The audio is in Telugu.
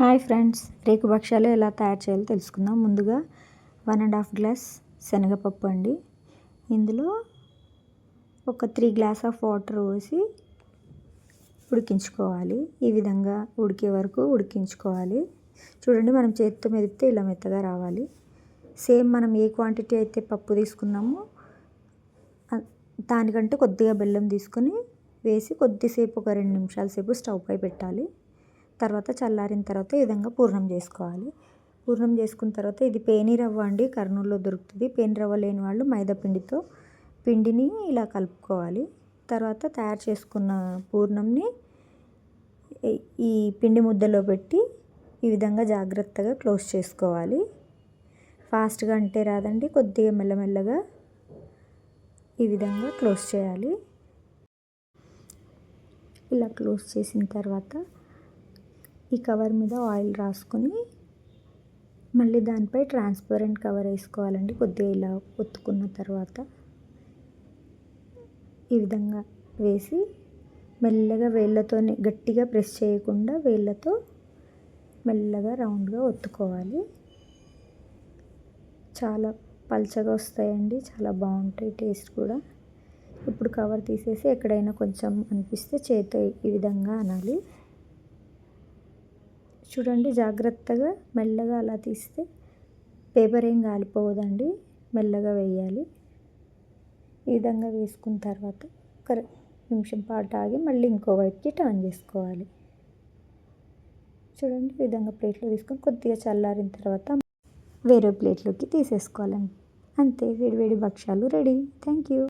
హాయ్ ఫ్రెండ్స్, రేకు భక్ష్యాలు ఎలా తయారు చేయాలో తెలుసుకుందాం. ముందుగా 1.5 గ్లాస్ శనగపప్పు అండి. ఇందులో ఒక 3 గ్లాస్ ఆఫ్ వాటర్ పోసి ఉడికించుకోవాలి. ఈ విధంగా ఉడికే వరకు ఉడికించుకోవాలి. చూడండి, మనం చేతితో మెదిపితే ఇలా మెత్తగా రావాలి. సేమ్ మనం ఏ క్వాంటిటీ అయితే పప్పు తీసుకున్నామో దానికంటే కొద్దిగా బెల్లం తీసుకొని వేసి కొద్దిసేపు ఒక 2 నిమిషాల సేపు స్టవ్ పై పెట్టాలి. తర్వాత చల్లారిన తర్వాత ఈ విధంగా పూర్ణం చేసుకోవాలి. పూర్ణం చేసుకున్న తర్వాత ఇది పేని రవ్వ అండి, కర్నూలులో దొరుకుతుంది. పేని రవ్వ లేని వాళ్ళు మైదా పిండిని ఇలా కలుపుకోవాలి. తర్వాత తయారు చేసుకున్న పూర్ణంని ఈ పిండి ముద్దలో పెట్టి ఈ విధంగా జాగ్రత్తగా క్లోజ్ చేసుకోవాలి. ఫాస్ట్గా అంటే రాదండి, కొద్దిగా మెల్లమెల్లగా ఈ విధంగా క్లోజ్ చేయాలి. ఇలా క్లోజ్ చేసిన తర్వాత ఈ కవర్ మీద ఆయిల్ రాసుకొని మళ్ళీ దానిపై ట్రాన్స్పరెంట్ కవర్ వేసుకోవాలండి. కొద్దిగా ఇలా ఒత్తుకున్న తర్వాత ఈ విధంగా వేసి మెల్లగా వేళ్ళతోనే, గట్టిగా ప్రెస్ చేయకుండా వేళ్ళతో మెల్లగా రౌండ్గా ఒత్తుకోవాలి. చాలా పల్చగా వస్తాయండి, చాలా బాగుంటాయి టేస్ట్ కూడా. ఇప్పుడు కవర్ తీసేసి ఎక్కడైనా కొంచెం అనిపిస్తే చేతితో ఈ విధంగా అనాలి. చూడండి, జాగ్రత్తగా మెల్లగా అలా తీస్తే పేపర్ ఏం కాలిపోవద్దండి, మెల్లగా వేయాలి. ఈ విధంగా వేసుకున్న తర్వాత ఒక నిమిషం పాటు ఆగి మళ్ళీ ఇంకో వైపుకి టర్న్ చేసుకోవాలి. చూడండి, ఈ విధంగా ప్లేట్లో తీసుకొని కొద్దిగా చల్లారిన తర్వాత వేరే ప్లేట్లోకి తీసేసుకోవాలండి. అంతే, వేడివేడి భక్ష్యాలు రెడీ. Thank you.